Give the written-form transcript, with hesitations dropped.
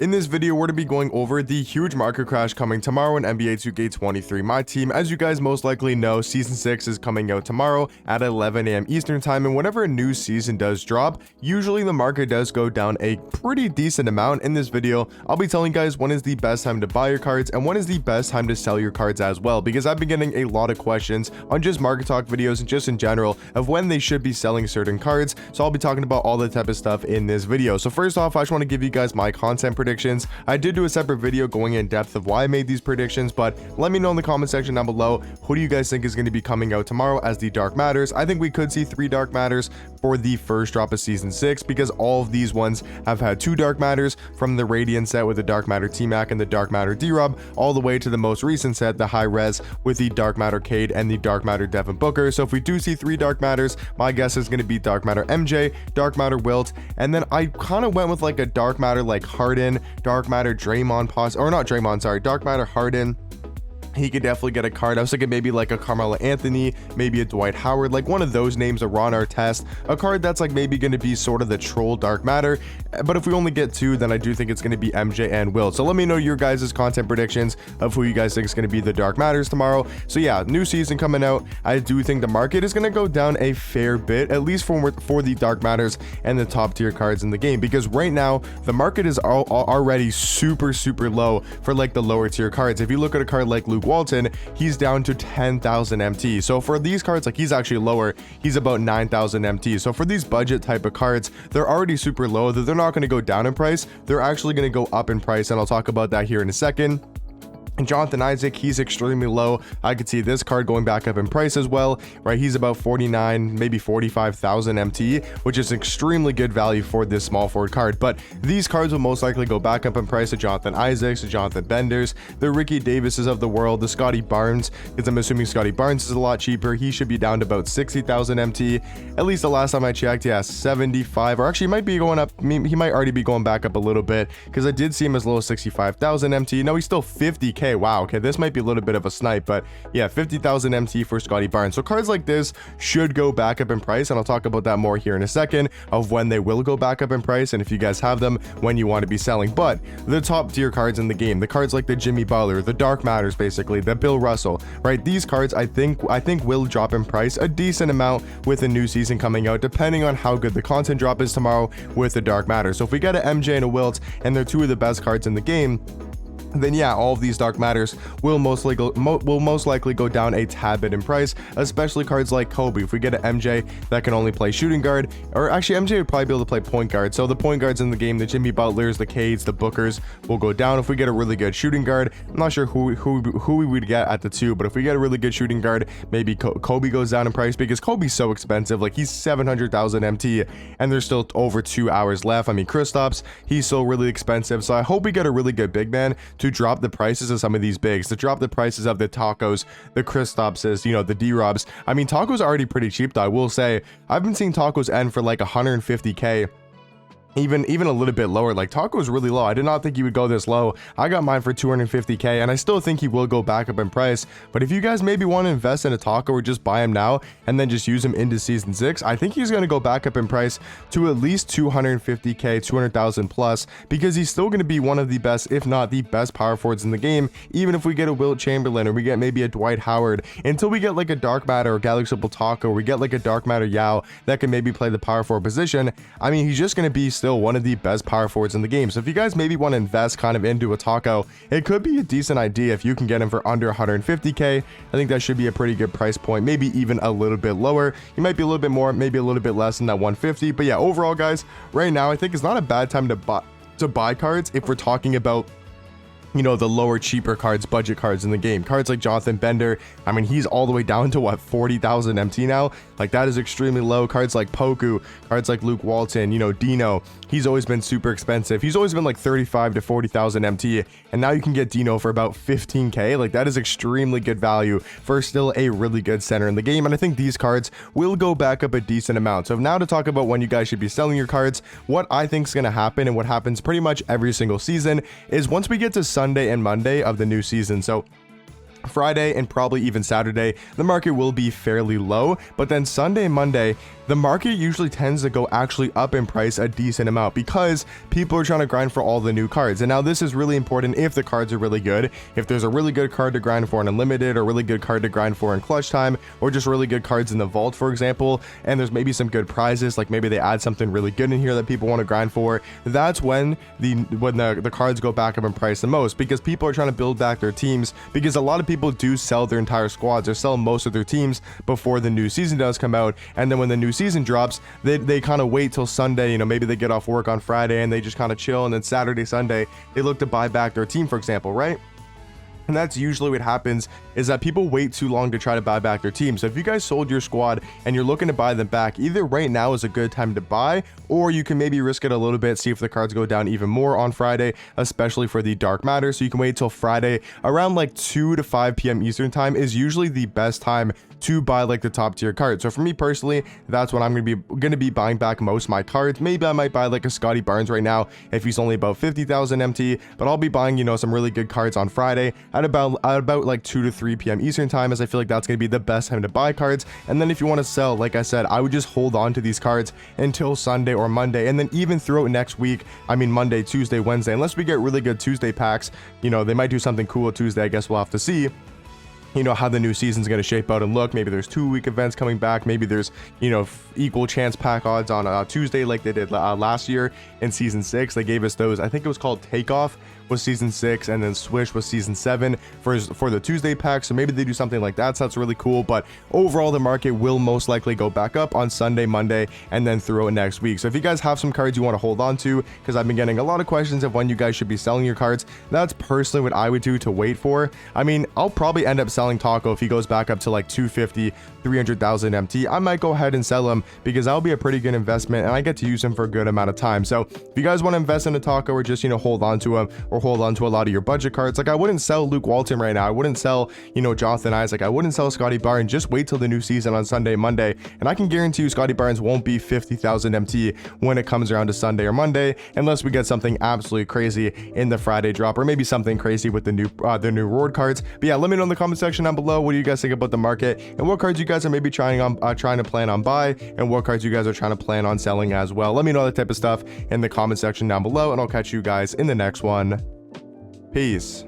In this video, we're going to be going over the huge market crash coming tomorrow in NBA 2K23 Myteam. As you guys most likely know, Season 6 is coming out tomorrow at 11 a.m. Eastern Time, and whenever a new season does drop, usually the market does go down a pretty decent amount. In this video, I'll be telling you guys when is the best time to buy your cards and when is the best time to sell your cards as well, because I've been getting a lot of questions on just market talk videos and just in general of when they should be selling certain cards. So I'll be talking about all that type of stuff in this video. So first off, I just want to give you guys my content predictions. I did do a separate video going in depth of why I made these predictions, but let me know in the comment section down below, who do you guys think is going to be coming out tomorrow as the Dark Matters? I think we could see 3 Dark Matters for the first drop of Season 6, because all of these ones have had 2 Dark Matters, from the Radiant set with the Dark Matter T-Mac and the Dark Matter D-Rob, all the way to the most recent set, the High Res, with the Dark Matter Cade and the Dark Matter Devin Booker. So if we do see 3 Dark Matters, my guess is going to be Dark Matter MJ, Dark Matter Wilt, and then I kind of went with like a Dark Matter like Harden, Dark Matter Draymond, or not Draymond, sorry, Dark Matter Harden. He could definitely get a card. I was thinking maybe like a Carmelo Anthony, maybe a Dwight Howard, like one of those names, a Ron Artest, a card that's like maybe going to be sort of the troll Dark Matter. But if we only get 2, then I do think it's going to be MJ and Will. So let me know your guys' content predictions of who you guys think is going to be the Dark Matters tomorrow. So yeah, new season coming out. I do think the market is going to go down a fair bit, at least for the Dark Matters and the top tier cards in the game, because right now the market is already super low for like the lower tier cards. If you look at a card like Luke Walton, he's down to 10,000 MT. So for these cards, like he's actually lower, he's about 9,000 MT. So for these budget type of cards, they're already super low. They're not going to go down in price, they're actually going to go up in price, and I'll talk about that here in a second. Jonathan Isaac, he's extremely low. I could see this card going back up in price as well, right? He's about 49, maybe 45,000 MT, which is extremely good value for this small forward card. But these cards will most likely go back up in price to Jonathan Isaacs, to Jonathan Benders, the Ricky Davises of the world, the Scotty Barnes, because I'm assuming Scotty Barnes is a lot cheaper. He should be down to about 60,000 MT. At least the last time I checked, yeah, 75, or actually he might be going up. He might already be going back up a little bit, because I did see him as low as 65,000 MT. No, he's still 50k. Wow, okay, this might be a little bit of a snipe, but yeah, 50,000 MT for Scotty Barnes. So cards like this should go back up in price, and I'll talk about that more here in a second of when they will go back up in price, and if you guys have them, when you want to be selling. But the top tier cards in the game, the cards like the Jimmy Butler, the Dark Matters, basically the Bill Russell, right? These cards I think will drop in price a decent amount with a new season coming out, depending on how good the content drop is tomorrow with the Dark Matter. So if we get an MJ and a Wilt, and they're 2 of the best cards in the game, then yeah, all of these Dark Matters will most likely go down a tad bit in price, especially cards like Kobe. If we get an MJ that can only play shooting guard, or actually MJ would probably be able to play point guard, so the point guards in the game, the Jimmy Butlers, the Cades, the Bookers, will go down. If we get a really good shooting guard, I'm not sure who we would get at the 2, but if we get a really good shooting guard, maybe Kobe goes down in price, because Kobe's so expensive. Like, he's 700,000 MT, and there's still over 2 hours left. I mean, Kristaps, he's still really expensive, so I hope we get a really good big man to drop the prices of some of these bigs, to drop the prices of the Tacos, the Kristapses, you know, the D-Robs. I mean, Tacos are already pretty cheap though. I will say, I've been seeing Tacos end for like 150k. Even a little bit lower. Like, Taco's really low. I did not think he would go this low. I got mine for 250k, and I still think he will go back up in price. But if you guys maybe want to invest in a Taco, or just buy him now and then just use him into Season 6, I think he's going to go back up in price to at least 250k, 200,000 plus, because he's still going to be one of the best, if not the best, power forwards in the game. Even if we get a Wilt Chamberlain, or we get maybe a Dwight Howard, until we get like a Dark Matter or Galaxy Taco, or we get like a Dark Matter Yao that can maybe play the power forward position, I mean, he's just going to be still one of the best power forwards in the game. So if you guys maybe want to invest kind of into a Taco, it could be a decent idea if you can get him for under 150k. I think that should be a pretty good price point, maybe even a little bit lower. He might be a little bit more, maybe a little bit less than that 150. But yeah, overall guys, right now I think it's not a bad time to buy cards if we're talking about, you know, the lower cheaper cards, budget cards in the game. Cards like Jonathan Bender, I mean, he's all the way down to what, 40,000 MT now? Like, that is extremely low. Cards like Poku, cards like Luke Walton, you know, Dino, he's always been super expensive. He's always been like 35 to 40,000 MT, and now you can get Dino for about 15k. Like, that is extremely good value for still a really good center in the game, and I think these cards will go back up a decent amount. So now to talk about when you guys should be selling your cards, what I think is going to happen, and what happens pretty much every single season, is once we get to Sunday and Monday of the new season. So Friday and probably even Saturday, the market will be fairly low, but then Sunday and Monday, the market usually tends to go actually up in price a decent amount because people are trying to grind for all the new cards. And now this is really important if the cards are really good. If there's a really good card to grind for in Unlimited, or really good card to grind for in Clutch Time, or just really good cards in the Vault, for example, and there's maybe some good prizes, like maybe they add something really good in here that people want to grind for, that's when the cards go back up in price the most, because people are trying to build back their teams, because a lot of people do sell their entire squads or sell most of their teams before the new season does come out. And then when the new season drops, they kind of wait till Sunday, maybe they get off work on Friday and they just kind of chill, and then Saturday, Sunday, they look to buy back their team, for example, right? And that's usually what happens, is that people wait too long to try to buy back their team. So if you guys sold your squad and you're looking to buy them back, either right now is a good time to buy, or you can maybe risk it a little bit, see if the cards go down even more on Friday, especially for the Dark Matter. So you can wait till Friday around like 2 to 5 p.m. Eastern time is usually the best time to buy like the top tier cards. So for me personally, that's when I'm gonna be buying back most of my cards. Maybe I might buy like a Scotty Barnes right now if he's only about 50,000 MT, but I'll be buying some really good cards on Friday at about like 2 to 3 p.m. Eastern time, as I feel like that's gonna be the best time to buy cards. And then if you want to sell, like I said, I would just hold on to these cards until Sunday or Monday, and then even throughout next week, I mean Monday, Tuesday, Wednesday, unless we get really good Tuesday packs, they might do something cool Tuesday. I guess we'll have to see how the new season's going to shape out and look. Maybe there's 2-week events coming back. Maybe there's equal chance pack odds on Tuesday like they did last year in season 6. They gave us those. I think it was called Takeoff was season 6, and then Swish was season 7 for the Tuesday pack. So maybe they do something like that, so that's really cool. But overall, the market will most likely go back up on Sunday, Monday, and then throughout next week. So if you guys have some cards you want to hold on to, because I've been getting a lot of questions of when you guys should be selling your cards, that's personally what I would do to wait for. I mean, I'll probably end up selling Taco if he goes back up to like 250, 300,000 MT. I might go ahead and sell him, because that'll be a pretty good investment and I get to use him for a good amount of time. So if you guys want to invest in a Taco, or just hold on to him, or hold on to a lot of your budget cards, like I wouldn't sell Luke Walton right now. I wouldn't sell Jonathan Isaac. I wouldn't sell Scotty Barnes. Just wait till the new season on Sunday, Monday, and I can guarantee you Scotty Barnes won't be 50,000 MT when it comes around to Sunday or Monday, unless we get something absolutely crazy in the Friday drop, or maybe something crazy with the new reward cards. But yeah, let me know in the comment section down below, what do you guys think about the market, and what cards you guys are maybe trying to plan on buy, and what cards you guys are trying to plan on selling as well. Let me know that type of stuff in the comment section down below, and I'll catch you guys in the next one. Peace.